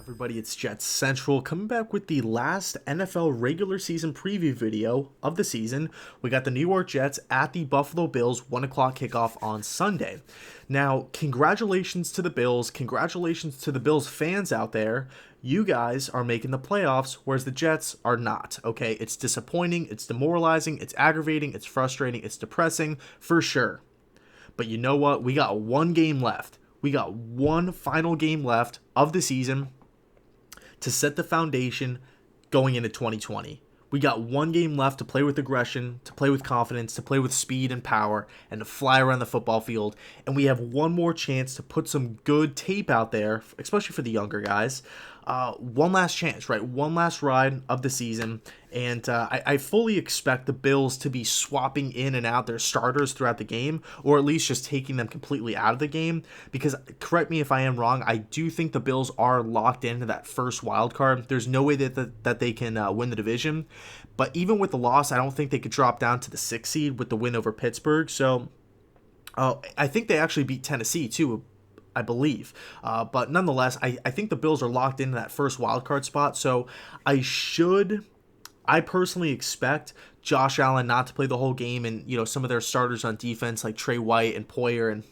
Everybody, it's JetsCentral coming back with the last NFL regular season preview video of the season. We got the New York Jets at the Buffalo Bills, 1 o'clock kickoff on Sunday. Now, congratulations to the Bills. Congratulations to the Bills fans out there. You guys are making the playoffs, whereas the Jets are not, okay? It's disappointing, it's demoralizing, it's aggravating, it's frustrating, it's depressing, for sure. But you know what? We got one game left. We got one final game left of the season to set the foundation going into 2020. We got one game left to play with aggression, to play with confidence, to play with speed and power, and to fly around the football field. And we have one more chance to put some good tape out there, especially for the younger guys. One last chance, right? One last ride of the season. And I fully expect the Bills to be swapping in and out their starters throughout the game, or at least just taking them completely out of the game. Because, correct me if I am wrong, I do think the Bills are locked into that first wild card. There's no way that they can win the division. But even with the loss, I don't think they could drop down to the 6th seed with the win over Pittsburgh. So I think they actually beat Tennessee, too, I believe. But nonetheless, I think the Bills are locked into that first wildcard spot. So I personally expect Josh Allen not to play the whole game, and some of their starters on defense like Trey White and Poyer, and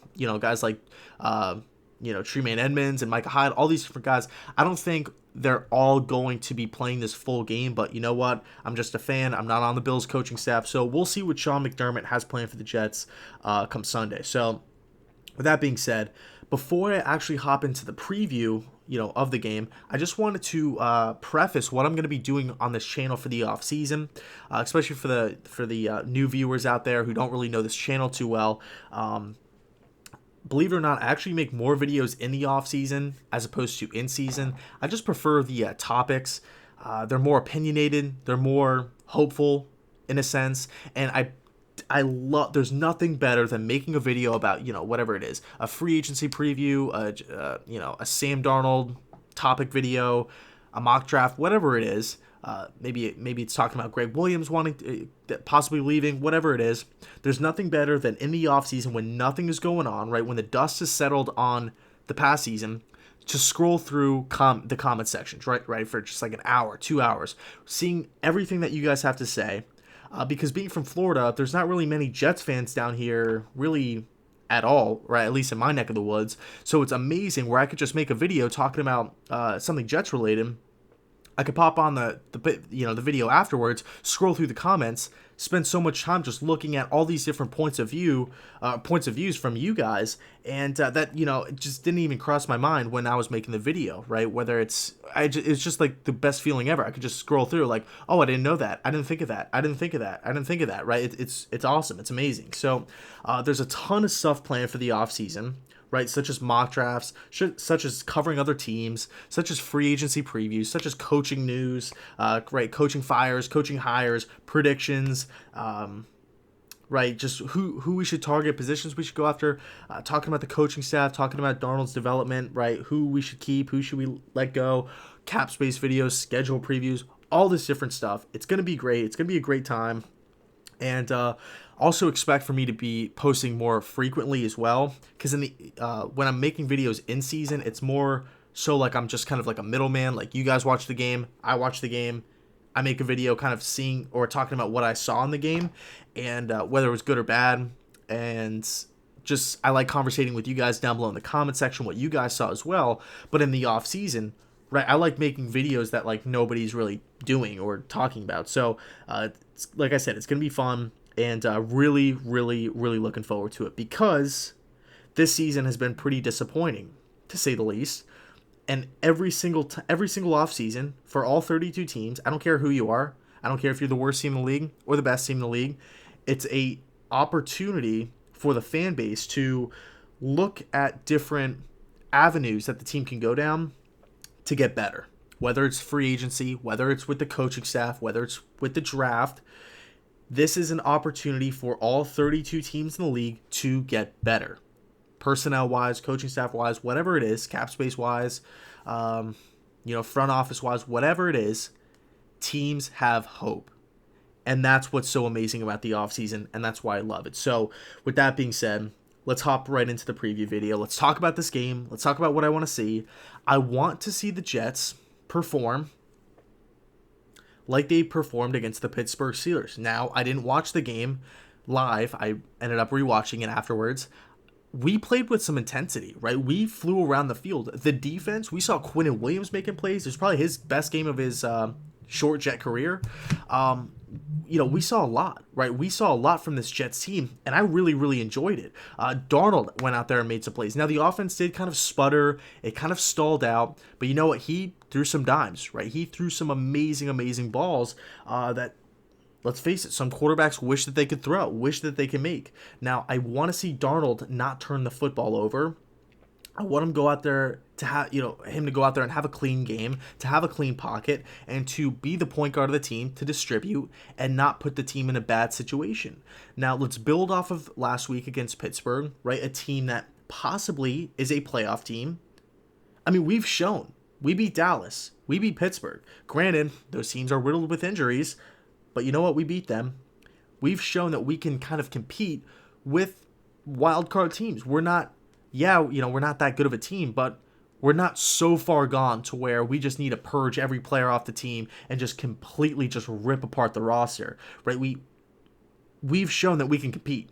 guys like Tremaine Edmonds and Micah Hyde, all these different guys. I don't think they're all going to be playing this full game, but you know what? I'm just a fan. I'm not on the Bills coaching staff, so we'll see what Sean McDermott has planned for the Jets come Sunday. So with that being said, before I actually hop into the preview, of the game, I just wanted to preface what I'm going to be doing on this channel for the off season, especially for the new viewers out there who don't really know this channel too well. Believe it or not, I actually make more videos in the off season as opposed to in season. I just prefer the topics. They're more opinionated. They're more hopeful in a sense, and I love. There's nothing better than making a video about whatever it is, a free agency preview, a Sam Darnold topic video, a mock draft, whatever it is. Maybe it's talking about Greg Williams wanting possibly leaving, whatever it is. There's nothing better than in the offseason when nothing is going on, right? When the dust has settled on the past season, to scroll through the comment sections, right, for just like an hour, 2 hours, seeing everything that you guys have to say. Because being from Florida, there's not really many Jets fans down here, really at all, right? At least in my neck of the woods. So it's amazing where I could just make a video talking about something Jets related. I could pop on the video afterwards, scroll through the comments, spend so much time just looking at all these different points of views from you guys, and that it just didn't even cross my mind when I was making the video, right? Whether it's just like the best feeling ever. I could just scroll through like, oh, I didn't know that, I didn't think of that, I didn't think of that, I didn't think of that, right? It's awesome, it's amazing. So there's a ton of stuff planned for the off season, right, such as mock drafts, such as covering other teams, such as free agency previews, such as coaching news, right, coaching fires, coaching hires, predictions, right, just who we should target, positions we should go after, talking about the coaching staff, talking about Darnold's development, right, who we should keep, who should we let go, cap space videos, schedule previews, all this different stuff. It's going to be great. It's going to be a great time. And also expect for me to be posting more frequently as well, because when I'm making videos in season, it's more so like I'm just kind of like a middleman. Like, you guys watch the game, I watch the game, I make a video kind of seeing or talking about what I saw in the game, and whether it was good or bad, and just I like conversating with you guys down below in the comment section what you guys saw as well. But in the off season, right, I like making videos that like nobody's really doing or talking about. So like I said, it's gonna be fun, and really, really, really looking forward to it, because this season has been pretty disappointing, to say the least. And every single off season for all 32 teams, I don't care who you are, I don't care if you're the worst team in the league or the best team in the league, it's a opportunity for the fan base to look at different avenues that the team can go down to get better. Whether it's free agency, whether it's with the coaching staff, whether it's with the draft, this is an opportunity for all 32 teams in the league to get better. Personnel-wise, coaching staff-wise, whatever it is, cap space-wise, front office-wise, whatever it is, teams have hope. And that's what's so amazing about the offseason, and that's why I love it. So with that being said, let's hop right into the preview video. Let's talk about this game. Let's talk about what I want to see. I want to see the Jets perform like they performed against the Pittsburgh Steelers. Now, I didn't watch the game live. I ended up rewatching it afterwards. We played with some intensity, right? We flew around the field. The defense, we saw Quinnen Williams making plays. It was probably his best game of his short Jet career. We saw a lot, right? We saw a lot from this Jets team, and I really, really enjoyed it. Darnold went out there and made some plays. Now, the offense did kind of sputter. It kind of stalled out, but you know what? He threw some dimes, right? He threw some amazing, amazing balls that, let's face it, some quarterbacks wish that they could throw, wish that they can make. Now, I want to see Darnold not turn the football over. I want him to go out there to have, him to go out there and have a clean game, to have a clean pocket, and to be the point guard of the team, to distribute and not put the team in a bad situation. Now, let's build off of last week against Pittsburgh, right? A team that possibly is a playoff team. I mean, we've shown we beat Dallas, we beat Pittsburgh. Granted, those teams are riddled with injuries, but you know what? We beat them. We've shown that we can kind of compete with wild card teams. We're not that good of a team, but we're not so far gone to where we just need to purge every player off the team and just completely just rip apart the roster, right? We've shown that we can compete.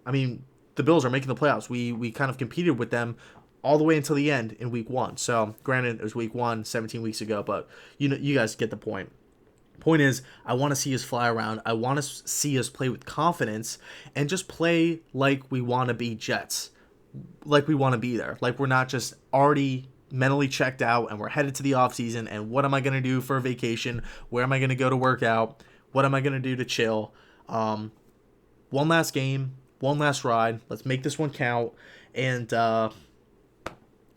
I mean, the Bills are making the playoffs. We kind of competed with them all the way until the end in week 1. So, granted, it was week 1, 17 weeks ago, but you guys get the point. Point is, I want to see us fly around. I want to see us play with confidence and just play like we want to be Jets. Like we want to be there. Like we're not just already mentally checked out and we're headed to the offseason and what am I going to do for a vacation? Where am I going to go to work out? What am I going to do to chill? One last game, one last ride. Let's make this one count and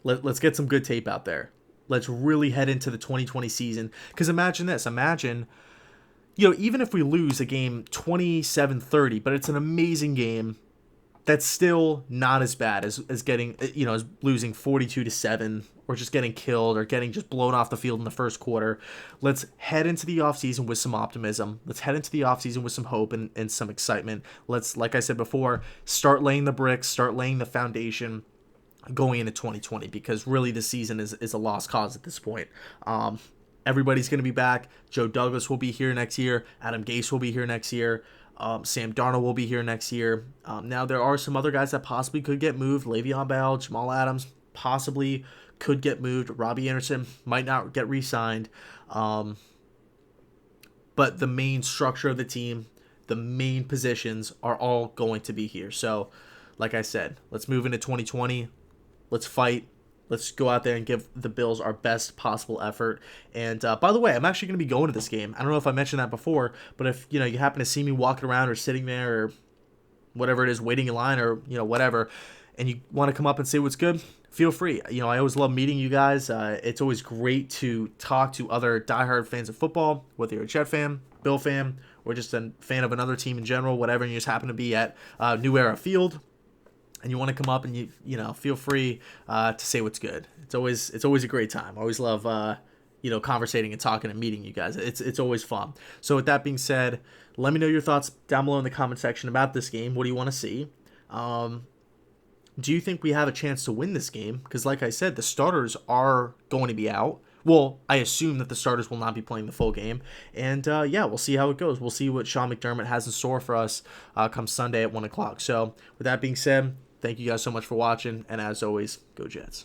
let's get some good tape out there. Let's really head into the 2020 season. Because imagine this. Imagine, even if we lose a game 27-30, but it's an amazing game, that's still not as bad as getting, as losing 42-7 or just getting killed or getting just blown off the field in the first quarter. Let's head into the offseason with some optimism. Let's head into the offseason with some hope and some excitement. Let's, like I said before, start laying the bricks, start laying the foundation going into 2020, because really the season is a lost cause at this point. Everybody's going to be back. Joe Douglas will be here next year. Adam Gase will be here next year. Sam Darnold will be here next year. Now, there are some other guys that possibly could get moved. Le'Veon Bell, Jamal Adams possibly could get moved. Robbie Anderson might not get re-signed. But the main structure of the team, the main positions are all going to be here. So, like I said, let's move into 2020. Let's fight. Let's go out there and give the Bills our best possible effort. And by the way, I'm actually going to be going to this game. I don't know if I mentioned that before, but if you happen to see me walking around or sitting there or whatever it is, waiting in line or whatever, and you want to come up and say what's good, feel free. I always love meeting you guys. It's always great to talk to other diehard fans of football, whether you're a Jet fan, Bill fan, or just a fan of another team in general, whatever, and you just happen to be at New Era Field. And you want to come up and you feel free to say what's good. It's always a great time. I always love conversating and talking and meeting you guys. It's always fun. So with that being said, let me know your thoughts down below in the comment section about this game. What do you want to see? Do you think we have a chance to win this game? Because like I said, the starters are going to be out. Well, I assume that the starters will not be playing the full game. And, we'll see how it goes. We'll see what Sean McDermott has in store for us come Sunday at 1 o'clock. So with that being said, thank you guys so much for watching. And as always, go Jets.